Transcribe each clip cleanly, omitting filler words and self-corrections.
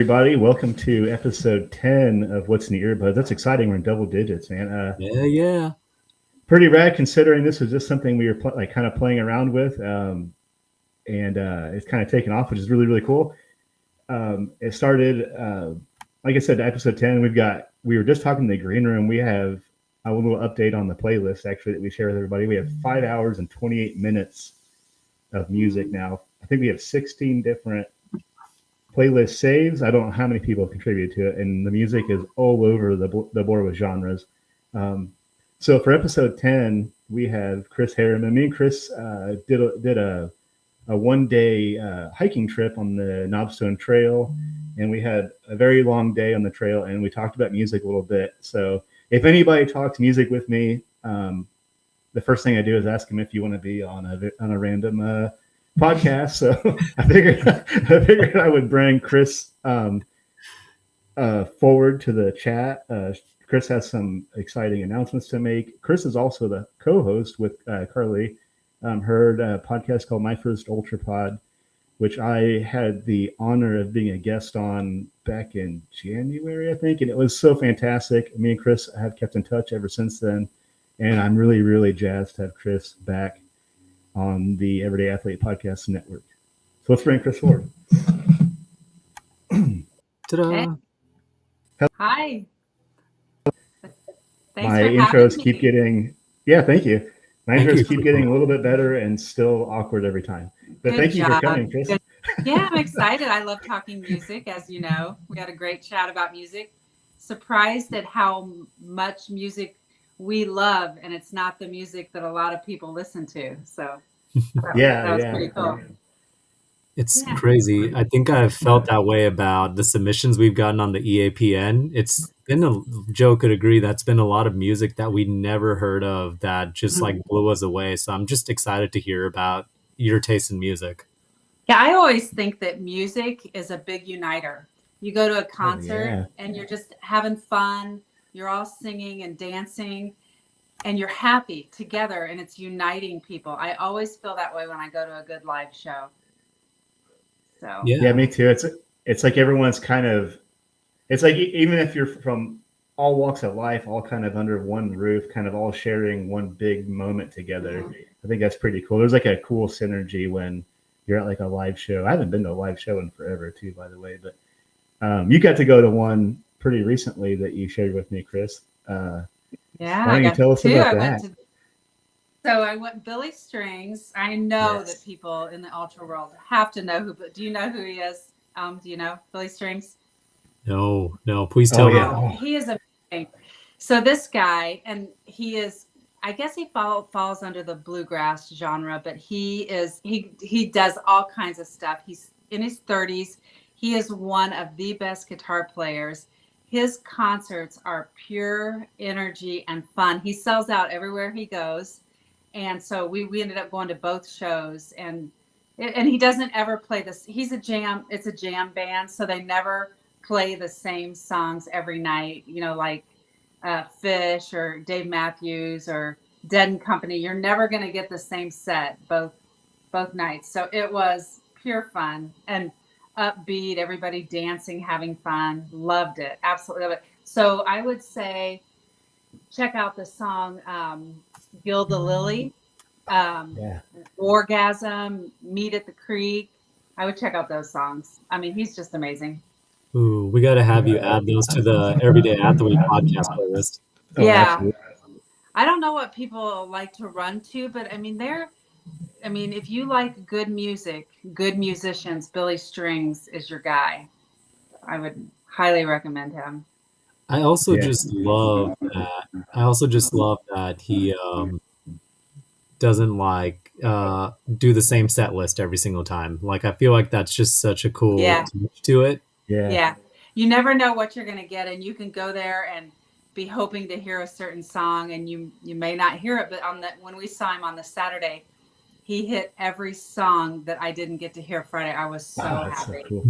Everybody, welcome to episode 10 of What's in the Earbuds. That's exciting. We're in double digits, man. Yeah. Pretty rad considering this was just something we were kind of playing around with, and it's kind of taken off, which is really, really cool. It started, like I said, episode 10. We were just talking in the green room. We have a little update on the playlist actually that we share with everybody. We have 5 hours and 28 minutes of music now. I think we have 16 different playlist saves. I don't know how many people contribute to it, and the music is all over the board with genres. So for episode 10, we have Chris Harriman. Me and Chris did a 1 day hiking trip on the Knobstone Trail, and we had a very long day on the trail, and we talked about music a little bit. So if anybody talks music with me, the first thing I do is ask them if you want to be on a random podcast. So I figured I would bring Chris forward to the chat. Chris has some exciting announcements to make. Chris is also the co-host with Carly. Heard a podcast called My First Ultra Pod, which I had the honor of being a guest on back in January, I think, and it was so fantastic. Me and Chris have kept in touch ever since then, and I'm really, really jazzed to have Chris back on the Everyday Athlete Podcast Network. So let's bring Chris forward. Ta-da. Hi. Thanks my intros keep getting, thank you. My intros keep getting a little bit better and still awkward every time. But thank you for coming, Chris. Yeah, I'm excited. I love talking music, as you know. We had a great chat about music. Surprised at how much music we love, and it's not the music that a lot of people listen to. So that was pretty cool. It's crazy. I think I've felt that way about the submissions we've gotten on the EAPN. It's been Joe could agree, that's been a lot of music that we never heard of that just like blew us away. So I'm just excited to hear about your taste in music. Yeah, I always think that music is a big uniter. You go to a concert and you're just having fun. You're all singing and dancing and you're happy together and it's uniting people. I always feel that way when I go to a good live show. So yeah, me too. It's like everyone's kind of, it's like even if you're from all walks of life, all kind of under one roof, kind of all sharing one big moment together. Mm-hmm. I think that's pretty cool. There's like a cool synergy when you're at like a live show. I haven't been to a live show in forever too, by the way, but you got to go to one pretty recently that you shared with me, Chris. Yeah. Why don't you tell us about that? So I went Billy Strings. I know that people in the ultra world have to know who, but do you know who he is? Do you know Billy Strings? No, please tell me. He is amazing. So this guy, and he is, I guess he falls under the bluegrass genre, but he does all kinds of stuff. He's in his 30s. He is one of the best guitar players. His concerts are pure energy and fun. He sells out everywhere he goes. And so we ended up going to both shows, and he doesn't ever play this. It's a jam band. So they never play the same songs every night, you know, like Fish or Dave Matthews or Dead and Company. You're never going to get the same set both nights. So it was pure fun and upbeat, everybody dancing, having fun. Loved it. Absolutely love it. So I would say check out the song Gilda Lily, Orgasm, Meet at the Creek. I would check out those songs. I mean, he's just amazing. Ooh, we got to have you add those to the Everyday Athlete podcast playlist. Yeah. I don't know what people like to run to, but I mean, if you like good music, good musicians, Billy Strings is your guy. I would highly recommend him. I also just love that he doesn't like do the same set list every single time. Like I feel like that's just such a cool touch to it. Yeah. You never know what you're going to get, and you can go there and be hoping to hear a certain song, and you may not hear it. But when we saw him on the Saturday, he hit every song that I didn't get to hear Friday. I was so happy. So cool.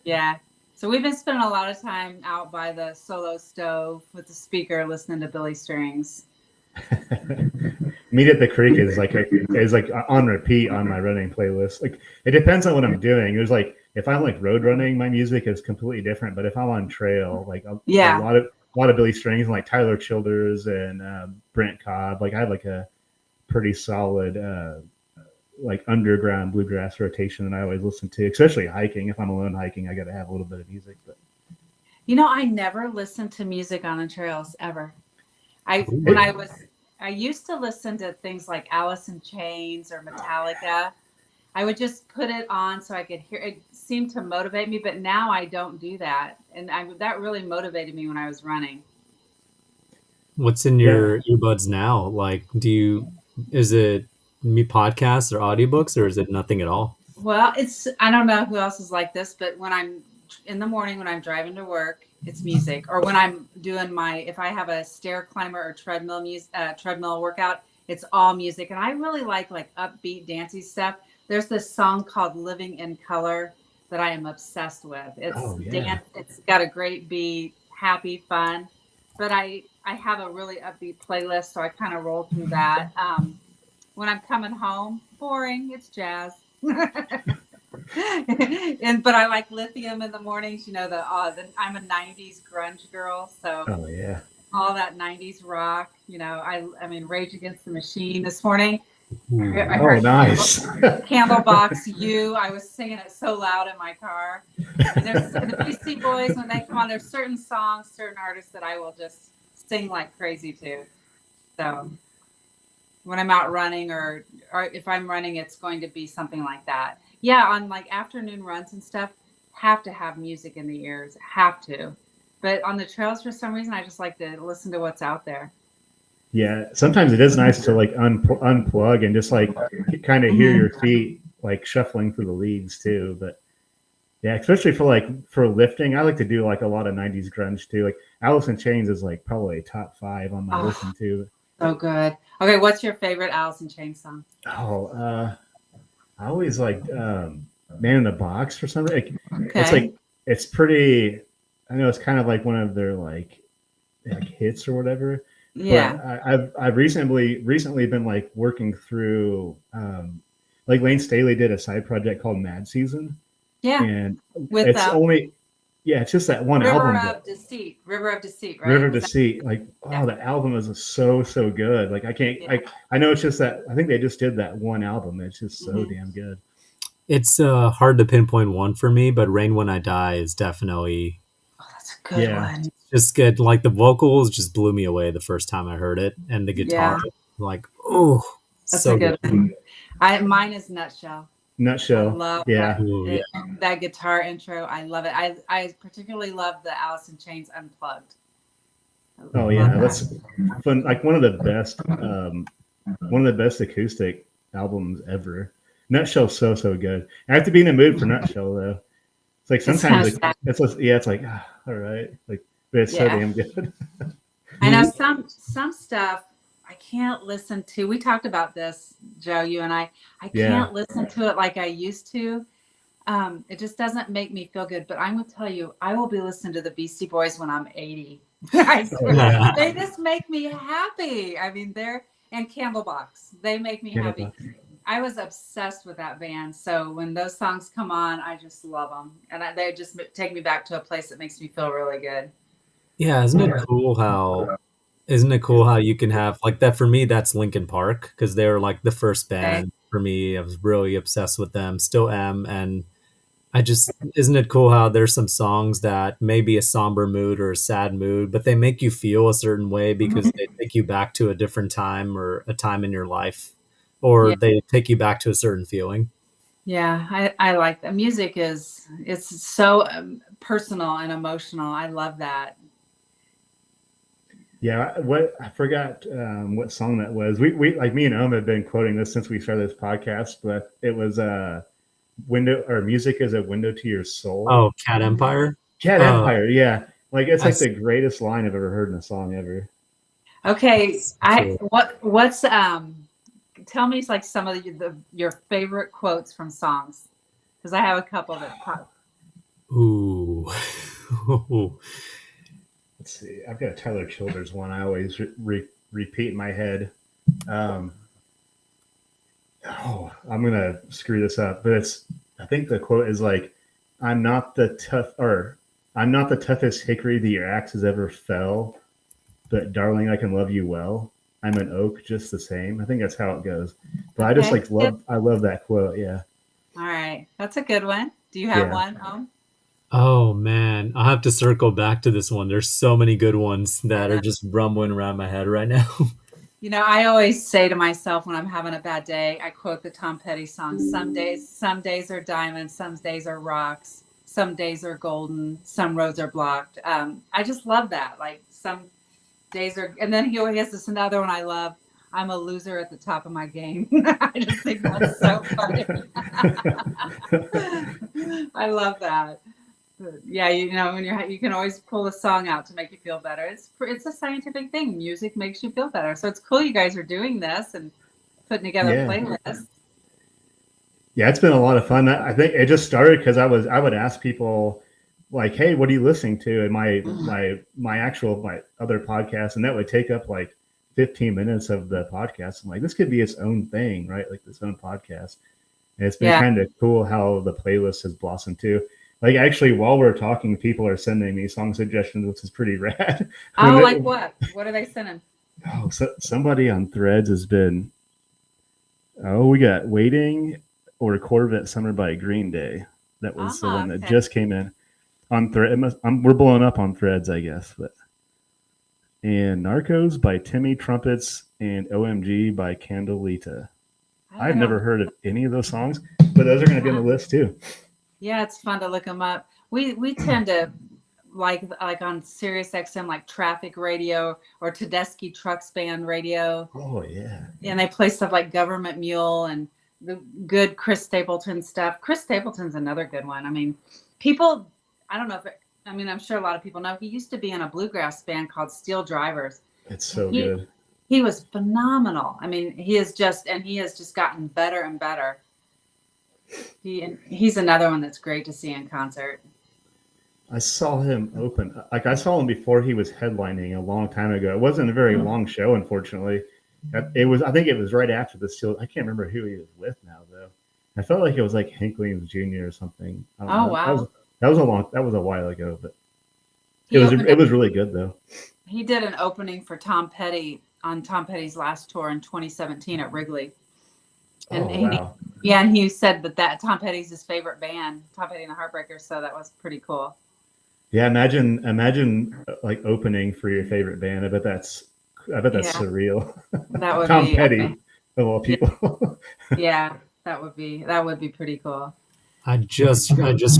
Yeah. So we've been spending a lot of time out by the solo stove with the speaker listening to Billy Strings. Meet at the Creek is like on repeat on my running playlist. Like it depends on what I'm doing. There's like if I'm like road running, my music is completely different. But if I'm on trail, like a Yeah. lot of Billy Strings and like Tyler Childers and Brent Cobb, like I have like a pretty solid like underground bluegrass rotation that I always listen to, especially hiking. If I'm alone hiking, I got to have a little bit of music. But I never listened to music on the trails ever. Ooh. I used to listen to things like Alice in Chains or Metallica. I would just put it on so I could hear it. Seemed to motivate me, but now I don't do that. And that really motivated me when I was running. What's in yeah, your earbuds now? Like, is it me podcasts or audiobooks, or is it nothing at all? Well, I don't know who else is like this, but when I'm in the morning, when I'm driving to work, it's music. Or when I'm doing if I have a stair climber or treadmill workout, it's all music. And I really like upbeat, dancey stuff. There's this song called Living in Color that I am obsessed with. oh yeah, It's got a great beat, happy, fun. But I have a really upbeat playlist, so I kind of roll through that. When I'm coming home, boring, it's jazz. But I like Lithium in the mornings. I'm a '90s grunge girl, so oh yeah. all that '90s rock. I mean Rage Against the Machine. This morning, I Ooh. Oh, heard nice. Candlebox You. I was singing it so loud in my car. And there's the Beastie Boys when they come on. There's certain songs, certain artists that I will just sing like crazy to. So when I'm out running or if I'm running, it's going to be something like that. Yeah, on like afternoon runs and stuff, have to have music in the ears, have to. But on the trails, for some reason, I just like to listen to what's out there. Yeah, sometimes it is nice to like unplug and just like kind of hear your feet like shuffling through the leads too. But yeah, especially for lifting, I like to do like a lot of '90s grunge too. Like Alice in Chains is like probably top 5 on my Oh, listen to. so good. Okay, what's your favorite Alice in Chains song? Oh, I always like Man in the Box for some reason. It's Okay. like it's pretty. I know it's kind of like one of their like hits or whatever. But Yeah. I've recently been like working through like Lane Staley did a side project called Mad Season, Yeah. and With it's only it's just that one River album, but of Deceit. River of Deceit, River right? of Was that? Deceit, like Yeah. oh, the album is so good. Like I can't Yeah. like I know it's just that I think they just did that one album. It's just so Mm-hmm. damn good. It's hard to pinpoint one for me, but "Rain When I Die" is definitely Oh, that's a good Yeah, one. just good. Like the vocals just blew me away the first time I heard it, and the guitar, Yeah, like oh, that's a so good. good one. Mine is Nutshell. I Nutshell. love Yeah, that Ooh, yeah. that guitar intro. I love it. I particularly love the Alice in Chains Unplugged. I oh love yeah, that. that's fun. Like one of the best acoustic albums ever. Nutshell's so good. I have to be in the mood for Nutshell though. It's like It's kind sometimes of like sad. it's like all right, like but it's so Yeah, damn good. I know Ooh, some stuff I can't listen to. We talked about this, Joe, you and I. I Yeah, can't listen to it like I used to. It just doesn't make me feel good. But I'm gonna tell you, I will be listening to the Beastie Boys when I'm 80. I oh swear, yeah, yeah. they just make me happy. I mean, and Candlebox, they make me happy. Candlebox. I was obsessed with that band. So when those songs come on, I just love them, and they just take me back to a place that makes me feel really good. Yeah, isn't it cool how you can have like that? For me, that's Linkin Park because they were like the first Okay. band for me. I was really obsessed with them, still am, and I just isn't it cool how there's some songs that may be a somber mood or a sad mood, but they make you feel a certain way because they take you back to a different time or a time in your life, or Yeah. they take you back to a certain feeling. Yeah, I like that. Music it's so personal and emotional. I love that. Yeah, what I forgot what song that was. We like me and have been quoting this since we started this podcast, but it was window or music is a window to your soul. Oh, Cat Empire. Cat Oh, Empire, yeah. Like it's I like the see. greatest line I've ever heard in a song ever. Okay, It's cool. what's tell me like some of your favorite quotes from songs because I have a couple that pop. Ooh. Let's see. I've got a Tyler Childers one. I always repeat in my head. Um, I'm gonna screw this up, but it's. I think the quote is like, I'm not the tough, or I'm not the toughest hickory that your axe has ever fell, but darling, I can love you well. I'm an oak just the same. I think that's how it goes. But I just Okay. like love, I love that quote. Yeah. All right. That's a good one. Do you have Yeah. one? Oh man, I'll have to circle back to this one. There's so many good ones that are just rumbling around my head right now. I always say to myself when I'm having a bad day, I quote the Tom Petty song. Some days are diamonds, some days are rocks, some days are golden, some roads are blocked. I just love that. Like some days are, and then he always has this another one I love. I'm a loser at the top of my game. I just think that's so funny. I love that. Yeah, when you can always pull a song out to make you feel better. It's a scientific thing. Music makes you feel better. So it's cool you guys are doing this and putting together Yeah. playlists. Yeah, it's been a lot of fun. I think it just started because I would ask people like, "Hey, what are you listening to?" And my other podcast, and that would take up like 15 minutes of the podcast. I'm like, this could be its own thing, right? Like this own podcast. And it's been Yeah. kind of cool how the playlist has blossomed too. Like actually, while we're talking, people are sending me song suggestions, which is pretty rad. Oh, like what? What are they sending? Oh, so somebody on Threads has been. Oh, we got "Waiting" or "Corvette Summer" by Green Day. That was the one that just came in on Thread. We're blowing up on Threads, I guess. But and "Narcos" by Timmy Trumpets and "OMG" by Candelita. I've never heard of any of those songs, but those are going to be on the list too. Yeah, it's fun to look them up. We tend to like on Sirius XM, like traffic radio or Tedeschi Trucks Band radio. Oh yeah. And they play stuff like Government Mule and the good Chris Stapleton stuff. Chris Stapleton's another good one. I mean, people, I don't know I'm sure a lot of people know he used to be in a bluegrass band called Steel Drivers. It's so good. He was phenomenal. I mean, he has just gotten better and better. He's another one that's great to see in concert. I saw him open. Like I saw him before he was headlining a long time ago. It wasn't a very long show, unfortunately. It was. I think it was right after the Steel. I can't remember who he was with now, though. I felt like it was like Hank Williams Jr. or something. I don't know. Wow! That was a while ago, but it was really good though. He did an opening for Tom Petty on Tom Petty's last tour in 2017 at Wrigley. And wow. And he said that Tom Petty's his favorite band, Tom Petty and the Heartbreakers. So that was pretty cool. Yeah, imagine like opening for your favorite band. I bet that's surreal. That would Tom be Petty of all people. Yeah, that would be pretty cool. I just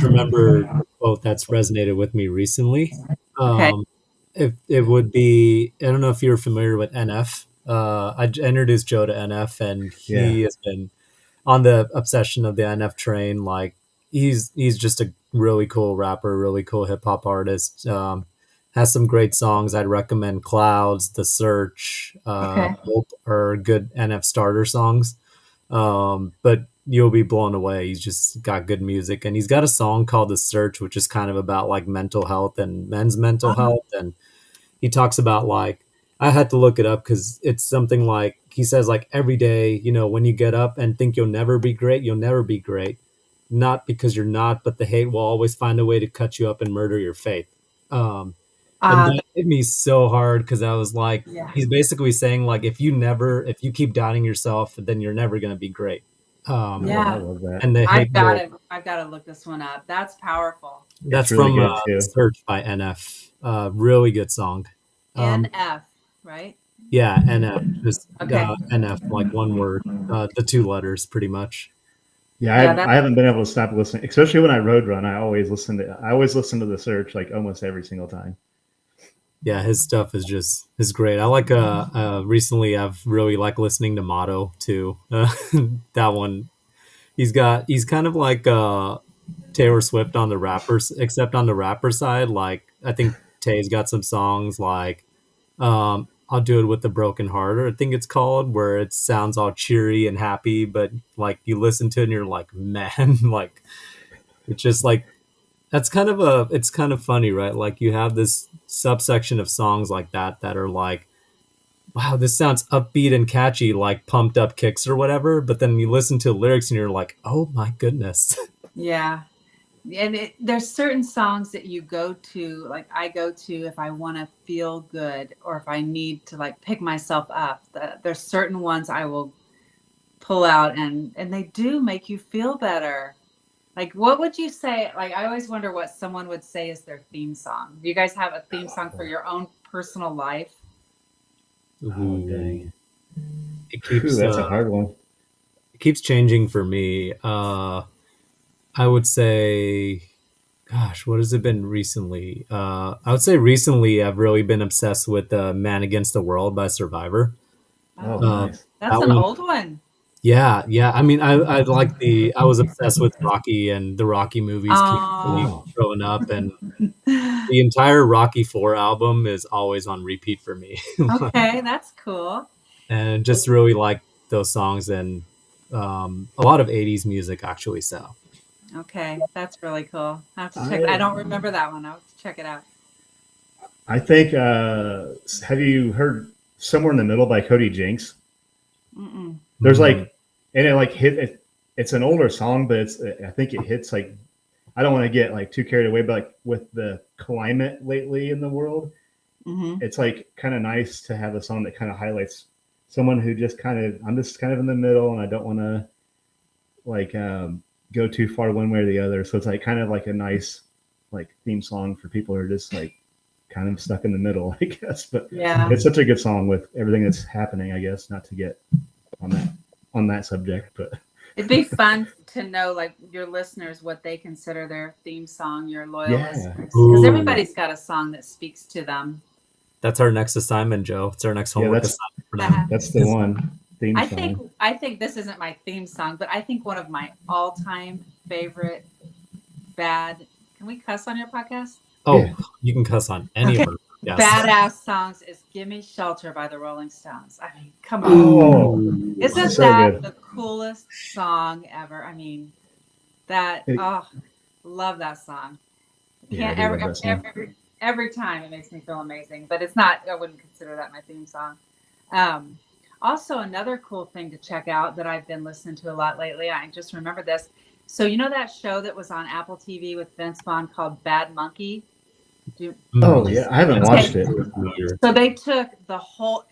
remembered a quote that's resonated with me recently. It would be, I don't know if you're familiar with NF. I introduced Joe to NF, and he has been on the obsession of the NF train. Like he's just a really cool rapper, really cool hip hop artist. Has some great songs. I'd recommend "Clouds," "The Search," "Hope" are good NF starter songs. But you'll be blown away. He's just got good music, and he's got a song called "The Search," which is kind of about like mental health and men's mental health. And he talks about like, I had to look it up because it's something like, he says like every day, when you get up and think you'll never be great, you'll never be great. Not because you're not, but the hate will always find a way to cut you up and murder your faith. And that hit me so hard because I was like, he's basically saying like, if you keep doubting yourself, then you're never going to be great. I love that. And I've got to look this one up. That's powerful. That's really from Search by NF. Really good song. NF, right? Yeah, NF. Just NF, like one word, the two letters, pretty much. Yeah, I haven't been able to stop listening, especially when I road run. I always listen to The Search like almost every single time. Yeah, his stuff is great. I like recently I've really liked listening to Motto too. That one, he's kind of like Taylor Swift on the rappers, except on the rapper side. Like I think Tay's got some songs like I'll Do It With a Broken Heart, or I think it's called, where it sounds all cheery and happy, but like you listen to it and you're like, man, like it's just like, it's kind of funny, right? Like you have this subsection of songs like that are like, wow, this sounds upbeat and catchy, like pumped up kicks or whatever. But then you listen to the lyrics and you're like, oh my goodness. Yeah. there's certain songs that you go to, like I go to if I want to feel good or if I need to like pick myself up. There's certain ones I will pull out and they do make you feel better. Like, what would you say? Like, I always wonder what someone would say is their theme song. Do you guys have a theme song for your own personal life? Oh, dang. It keeps that's a hard one. It keeps changing for me. I would say, gosh, what has it been recently? I would say recently I've really been obsessed with Man Against the World by Survivor. Oh, nice. That's an old one. Yeah. I mean, I was obsessed with Rocky and the Rocky movies growing up, and the entire Rocky 4 album is always on repeat for me. Okay, that's cool. And just really like those songs and a lot of 80s music actually. So okay, that's really cool. I have to check. I don't remember that one. I'll have to check it out. I think have you heard Somewhere in the Middle by Cody Jinks? Mm-mm. There's like, and it like it's an older song, but I think it hits like, I don't want to get like too carried away, but like with the climate lately in the world, it's like kind of nice to have a song that kind of highlights someone who just I'm just kind of in the middle and I don't want to like go too far one way or the other. So it's like kind of like a nice like theme song for people who are just like kind of stuck in the middle, I guess. But yeah, it's such a good song with everything that's happening, I guess, not to get on that subject, but it'd be fun to know like your listeners what they consider their theme song, your loyal listeners, because everybody's got a song that speaks to them. That's our next assignment, Joe. It's our next homework assignment for now. That's the one theme song. I think this isn't my theme song, but I think one of my all-time favorite bad. Can we cuss on your podcast? Oh, yeah. You can cuss on any of them. Yes. Badass songs is "Gimme Shelter" by the Rolling Stones. I mean, come on. Isn't so that good. The coolest song ever? I mean, love that song. Every time it makes me feel amazing, but it's not, I wouldn't consider that my theme song. Also, another cool thing to check out that I've been listening to a lot lately, I just remember this. So, you know that show that was on Apple TV with Vince Vaughn called Bad Monkey? Yeah, I haven't watched it. So they took all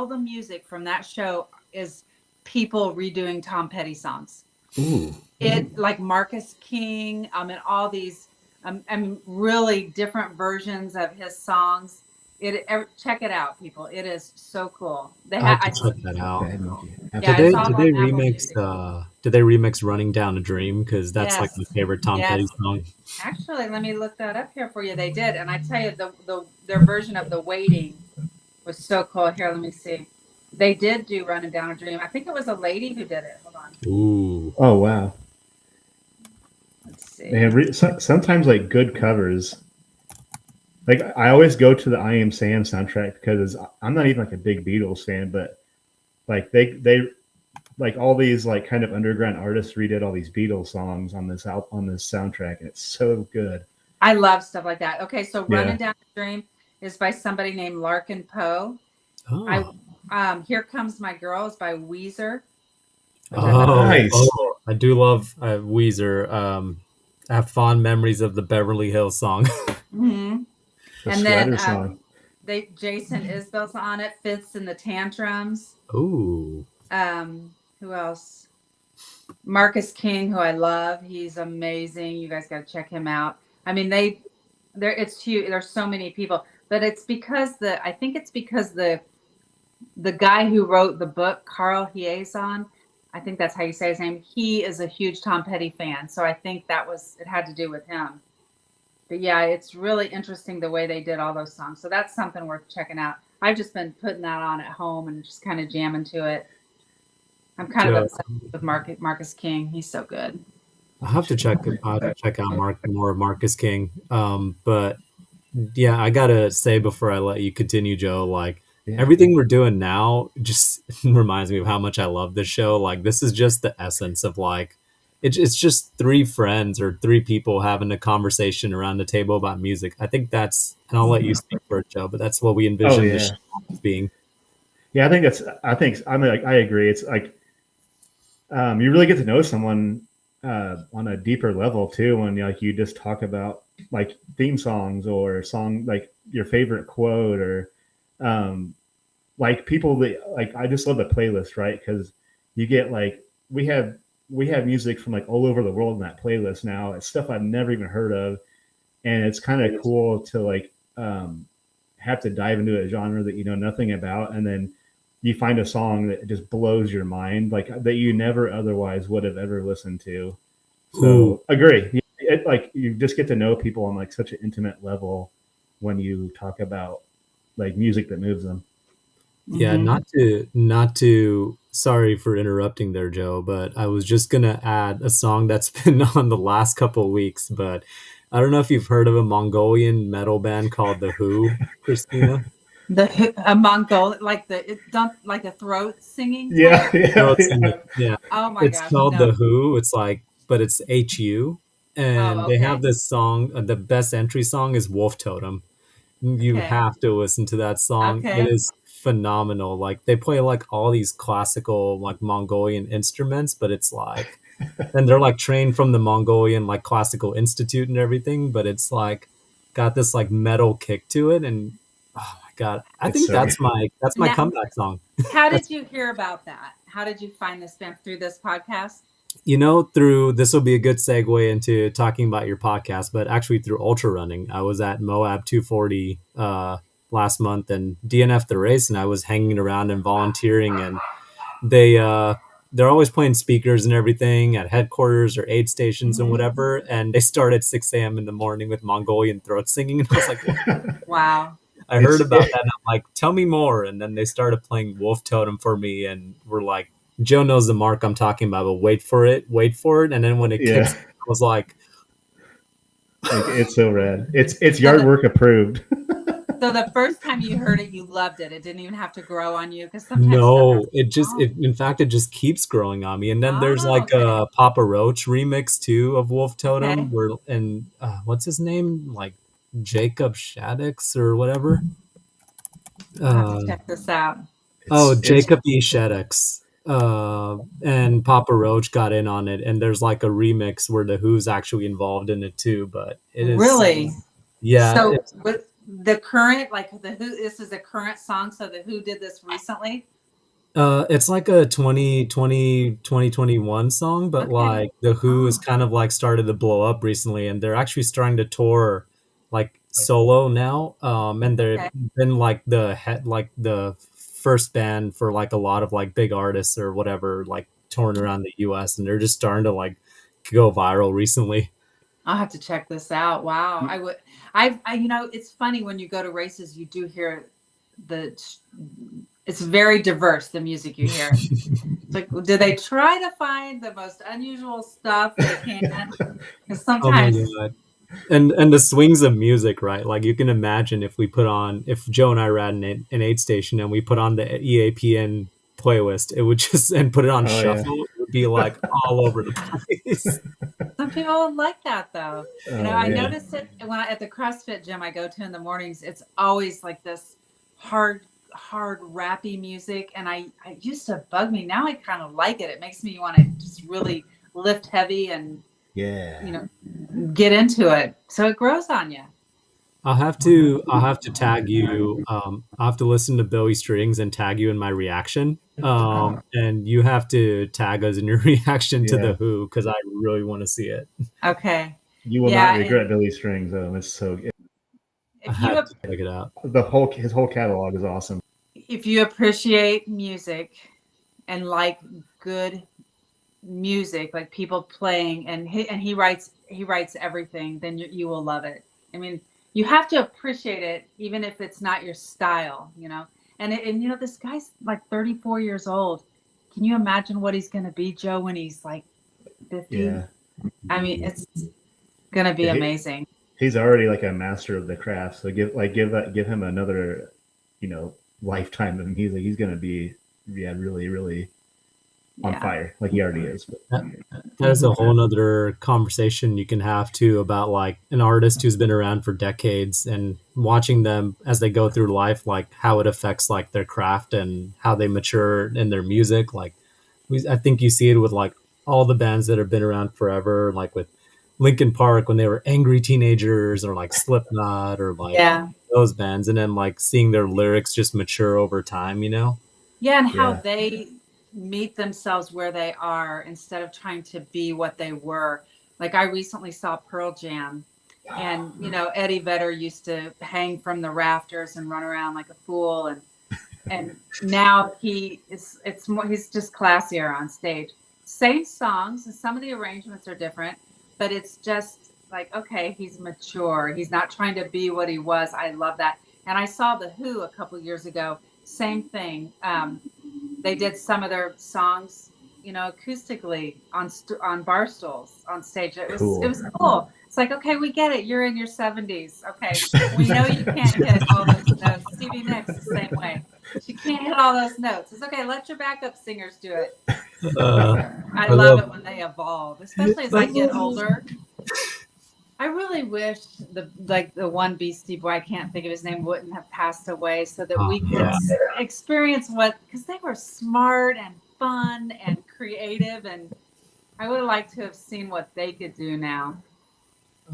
the music from that show is people redoing Tom Petty songs. Ooh. It like Marcus King, and all these, really different versions of his songs. Check it out, people. It is so cool. Check that out. Did they remix "Running Down a Dream"? Because that's like my favorite Tom Petty song. Actually, let me look that up here for you. They did, and I tell you, their version of "The Waiting" was so cool. Here, let me see. They did do "Running Down a Dream." I think it was a lady who did it. Hold on. Ooh. Oh wow. Let's see. Man, sometimes like good covers. Like I always go to the I Am Sam soundtrack because I'm not even like a big Beatles fan, but like they like all these like kind of underground artists redid all these Beatles songs on this soundtrack, and it's so good. I love stuff like that. Okay, so "Running Down the Dream" is by somebody named Larkin Poe. "Here Comes My Girl" is by Weezer. Nice. I do love Weezer. I have fond memories of the Beverly Hills song. Mm-hmm. And then Jason Isbell's on it. "Fits in the Tantrums." Ooh. Who else? Marcus King, who I love. He's amazing. You guys got to check him out. I mean, it's huge. There's so many people, but it's because I think it's because the guy who wrote the book, Carl Hiason, I think that's how you say his name. He is a huge Tom Petty fan, so I think it had to do with him. But yeah, it's really interesting the way they did all those songs. So that's something worth checking out. I've just been putting that on at home and just kind of jamming to it. I'm kind of obsessed with Marcus King. He's so good. I'll have to check out more of Marcus King. But yeah, I gotta say before I let you continue, Joe, like everything we're doing now just reminds me of how much I love this show. Like this is just the essence of like it's just three friends or three people having a conversation around the table about music. I think and I'll let you speak for it, Joe, but that's what we envision this show as being. Yeah, I think I agree. It's like you really get to know someone on a deeper level too, when like you just talk about like theme songs or song like your favorite quote or um, like people that like I just love the playlist, right? Because you get like we have music from like all over the world in that playlist now. It's stuff I've never even heard of, and it's kind of cool to like have to dive into a genre that you know nothing about, and then you find a song that just blows your mind, like that you never otherwise would have ever listened to. Ooh, So agree. Like you just get to know people on like such an intimate level when you talk about like music that moves them. yeah, Mhm. not to sorry for interrupting there, Joe, but I was just gonna add a song that's been on the last couple of weeks, but I don't know if you've heard of a Mongolian metal band called The Who, Christina. A Mongol, like don't like the throat singing Yeah, type. yeah, Throat yeah. singing, yeah. Oh my It's gosh, called no. The Who. It's like, but it's HU, and Oh, they have okay, this song. The best entry song is Wolf Totem. You okay, have to listen to that song. It okay. is phenomenal. Like they play like all these classical like Mongolian instruments, but it's like and they're like trained from the Mongolian like classical institute and everything, but it's like got this like metal kick to it and oh my god. I It's think so good. that's my Now, comeback song. how did you hear about that? How did you find this band through this podcast? You know, through this will be a good segue into talking about your podcast, but actually through ultra running. I was at Moab 240 last month and DNF the race and I was hanging around and volunteering and they they're always playing speakers and everything at headquarters or aid stations and whatever. And they start at 6 a.m. in the morning with Mongolian throat singing. And I was like, what? Wow. I heard it's about that. And I'm like, tell me more. And then they started playing Wolf Totem for me. And we're like, Joe knows the mark I'm talking about, but wait for it, wait for it. And then when it kicks, yeah, I was like, like it's so rad. It's So yard the work approved. so the first time you heard it, you loved it. It didn't even have to grow on you because sometimes stuff no, has. it just, Oh, it, in fact, it just keeps growing on me. And then there's oh, like okay, a Papa Roach remix too of Wolf Totem okay. where, and what's his name? Like Jacob Shaddix or whatever. I'll have to Uh, check this out. oh, It's Jacob E. Shaddix. And Papa Roach got in on it. And there's like a remix where the Who's actually involved in it too. But it is, Really? yeah, So with the current, like the Who, this is a current song. So the Who did this recently. it's like a 2021 song, but Okay. like the Who has Oh, kind of like started to blow up recently, and they're actually starting to tour like solo now. And they've okay. been like the head, like the first band for like a lot of like big artists or whatever, like touring around the U.S. And they're just starting to like go viral recently. I'll have to check this out. Wow. I would, you know, it's funny when you go to races, you do hear the, it's very diverse, the music you hear. It's like, do they try to find the most unusual stuff they can? Because Oh my sometimes, god. And the swings of music, right? Like you can imagine if we put on if Joe and I ran an aid station and we put on the EAPN playlist, it would just and put it on oh yeah, shuffle, it would be like all over the place. some people like that though. You know, oh I man, notice it when at the CrossFit gym I go to in the mornings, it's always like this hard, hard rappy music. And I used to bug me. Now I kind of like it. It makes me want to just really lift heavy and, you yeah. know, get into it. So it grows on you. I'll have to tag you. I'll have to listen to Billy Strings and tag you in my reaction. Oh, And you have to tag us in your reaction to the Yeah, Who because I really want to see it. okay. you will not Yeah. And regret Billy Strings. It's so I if you had to check it out. the whole his whole catalog is awesome. if you appreciate music and like good music, like people playing, and he writes everything, then you will love it. I mean, you have to appreciate it, even if it's not your style, you know. And you know, this guy's like 34 years old. Can you imagine what he's going to be, Joe, when he's like 50? Yeah, I mean, it's going to be yeah. amazing. He's already like a master of the craft. So give him another, you know, lifetime of music. He's gonna be really really on Yeah. fire like he already is. But That is a whole nother conversation you can have too about like an artist who's been around for decades and watching them as they go through life, like how it affects like their craft and how they mature in their music. Like I think you see it with like all the bands that have been around forever, like with Linkin Park when they were angry teenagers, or like Slipknot, or like Yeah. those bands, and then like seeing their lyrics just mature over time, you know? Yeah, and how Yeah. they meet themselves where they are instead of trying to be what they were. Like I recently saw Pearl Jam, and Eddie Vedder used to hang from the rafters and run around like a fool, and now it's more, he's just classier on stage. Same songs, and some of the arrangements are different, but it's just like, okay, he's mature. He's not trying to be what he was. I love that. And I saw The Who a couple years ago. Same thing. They did some of their songs, acoustically on bar stools on stage. It was Cool. cool. It's like, okay, we get it. You're in your 70s. Okay, we know you can't hit all those notes. Stevie Nicks the same way. She can't hit all those notes. It's okay. Let your backup singers do it. I I love love it when they evolve, especially as I get older. I really wish the one Beastie Boy, I can't think of his name, wouldn't have passed away so that we could yeah. experience because they were smart and fun and creative, and I would have liked to have seen what they could do now.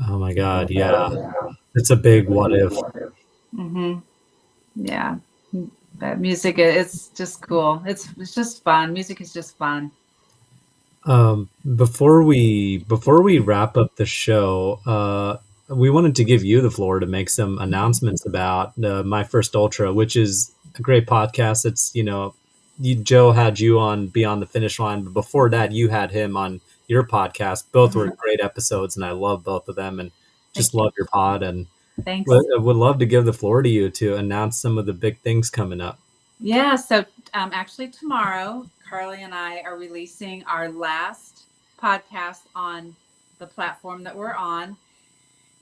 Oh my God, yeah. It's a big what if. Mm-hmm. Yeah. But music, it's just cool. It's just fun. Music is just fun. Before we wrap up the show, we wanted to give you the floor to make some announcements about My First Ultra, which is a great podcast. It's Joe had you on Beyond the Finish Line, but before that, you had him on your podcast. Both were great episodes, and I love both of them, and just Thank love you. your pod. And Thanks. would love to give the floor to you to announce some of the big things coming up. Yeah, so actually tomorrow, Carly and I are releasing our last podcast on the platform that we're on,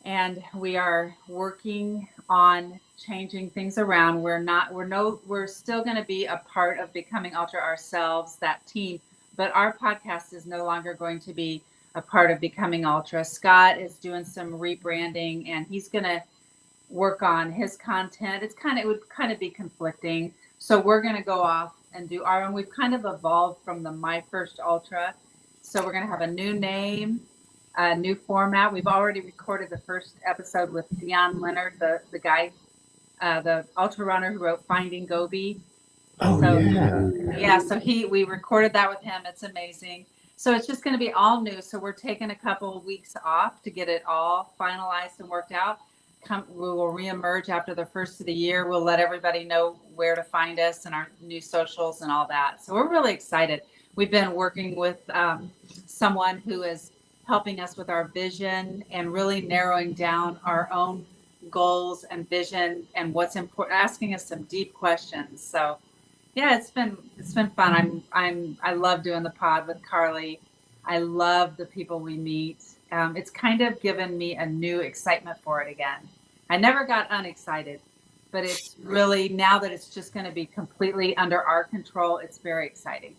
and we are working on changing things around. We're still going to be a part of Becoming Ultra ourselves, that team, but our podcast is no longer going to be a part of Becoming Ultra. Scott is doing some rebranding, and he's going to work on his content. It would kind of be conflicting. So we're going to go off and do our own. We've kind of evolved from the My First Ultra. So we're going to have a new name, a new format. We've already recorded the first episode with Dion Leonard, the guy, the ultra runner who wrote Finding Gobi. Oh, So yeah. so we recorded that with him. It's amazing. So it's just going to be all new. So we're taking a couple of weeks off to get it all finalized and worked out. We will reemerge after the first of the year. We'll let everybody know where to find us and our new socials and all that. So we're really excited. We've been working with someone who is helping us with our vision and really narrowing down our own goals and vision and what's important, asking us some deep questions. So yeah, it's been fun. I love doing the pod with Carly. I love the people we meet. It's kind of given me a new excitement for it again. I never got unexcited, but it's really, now that it's just going to be completely under our control, it's very exciting.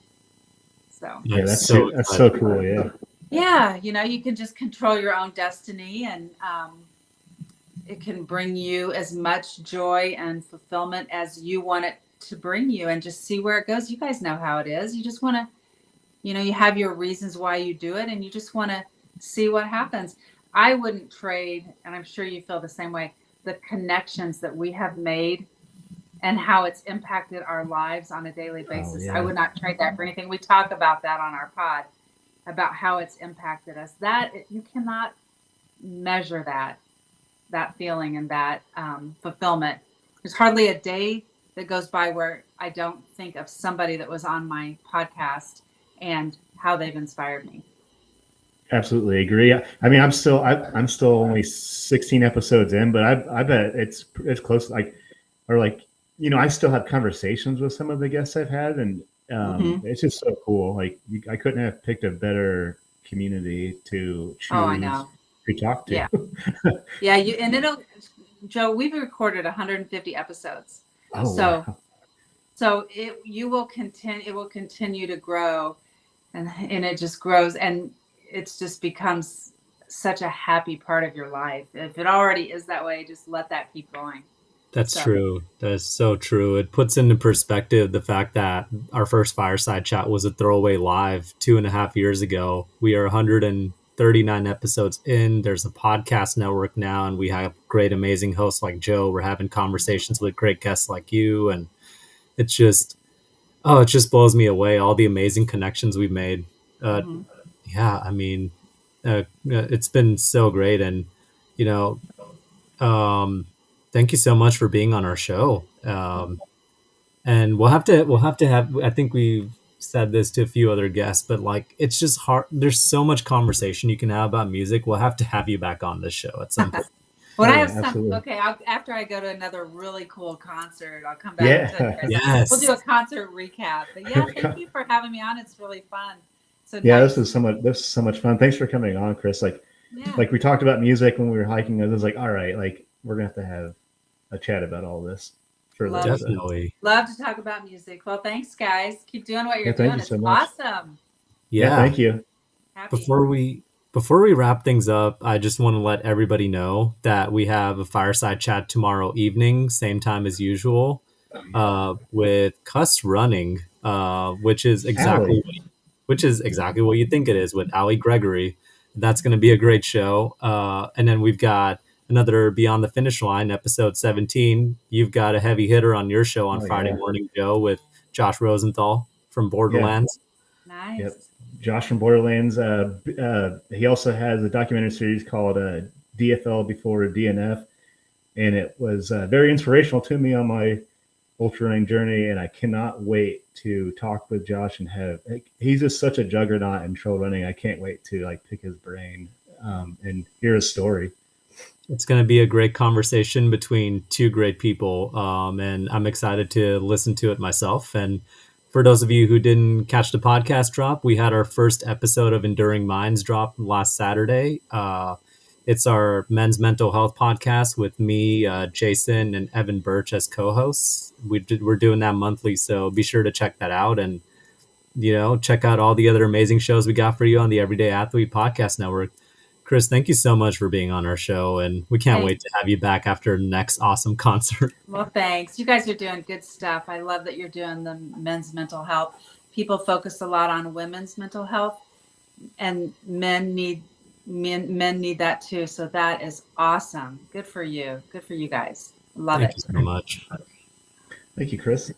So Yeah, that's so cool. Yeah. you can just control your own destiny, and it can bring you as much joy and fulfillment as you want it to bring you, and just see where it goes. You guys know how it is. You just want to, you have your reasons why you do it, and you just want to see what happens. I wouldn't trade, and I'm sure you feel the same way, the connections that we have made and how it's impacted our lives on a daily basis. yeah. I would not trade that for anything. We talk about that on our pod, about how it's impacted us. That you cannot measure that feeling and that fulfillment. There's hardly a day that goes by where I don't think of somebody that was on my podcast and how they've inspired me. Absolutely agree. I mean, I'm still only 16 episodes in, but I bet it's close. I still have conversations with some of the guests I've had, and it's just so cool. Like I couldn't have picked a better community to choose. Oh, I know. To talk to. Yeah. Yeah. Joe, we've recorded 150 episodes. Oh, so, wow. So it will continue to grow, and it just grows, and it just becomes such a happy part of your life. If it already is that way, just let that keep going. That's So, true. That is so true. It puts into perspective the fact that our first fireside chat was a throwaway live 2.5 years ago. We are 139 episodes in. There's a podcast network now, and we have great, amazing hosts like Joe. We're having conversations with great guests like you, and it's just, oh, it just blows me away. All the amazing connections we've made. mhm. Yeah, I mean, it's been so great, and you know, um, thank you so much for being on our show. And we'll have to have. I think we've said this to a few other guests, but like it's just hard. There's so much conversation you can have about music. We'll have to have you back on this show at some point. When Oh I yeah, have some, absolutely. okay, after I go to another really cool concert, I'll come back to Yeah. Chris. We'll do Yes. a concert recap. But yeah, thank you for having me on. It's really fun. So Yeah, this nice. is so much. This is so much fun. Thanks for coming on, Chris. Yeah. Like we talked about music when we were hiking. I was like, all right, like we're gonna have to have a chat about all this further. Love, So Definitely. love to talk about music. Well, thanks, guys. Keep doing what yeah, you're thank doing. you It's so much. awesome. Yeah, Yeah. thank you. Happy. Before we wrap things up, I just want to let everybody know that we have a fireside chat tomorrow evening, same time as usual, with Cuss Running, Allie. which is exactly what you think it is, with Ali Gregory. That's going to be a great show. And then we've got another Beyond the Finish Line, episode 17. You've got a heavy hitter on your show on Oh Friday yeah. morning, Joe, with Josh Rosenthal from Yeah. Borderlands. Yep. Nice. Josh from Borderlands. He also has a documentary series called DFL Before DNF, and it was very inspirational to me on my ultra running journey. And I cannot wait to talk with Josh and have. He's just such a juggernaut in trail running. I can't wait to like pick his brain and hear his story. It's going to be a great conversation between two great people, and I'm excited to listen to it myself. And for those of you who didn't catch the podcast drop, we had our first episode of Enduring Minds drop last Saturday. It's our men's mental health podcast with me, Jason, and Evan Birch as co-hosts. We're doing that monthly, so be sure to check that out, and check out all the other amazing shows we got for you on the Everyday Athlete Podcast Network. Chris, thank you so much for being on our show, and we can't wait to have you back after the next awesome concert. Well, thanks. You guys are doing good stuff. I love that you're doing the men's mental health. People focus a lot on women's mental health, and men need that too. So that is awesome. Good for you. Good for you guys. Love Thank it. you so much. Thank you, Chris.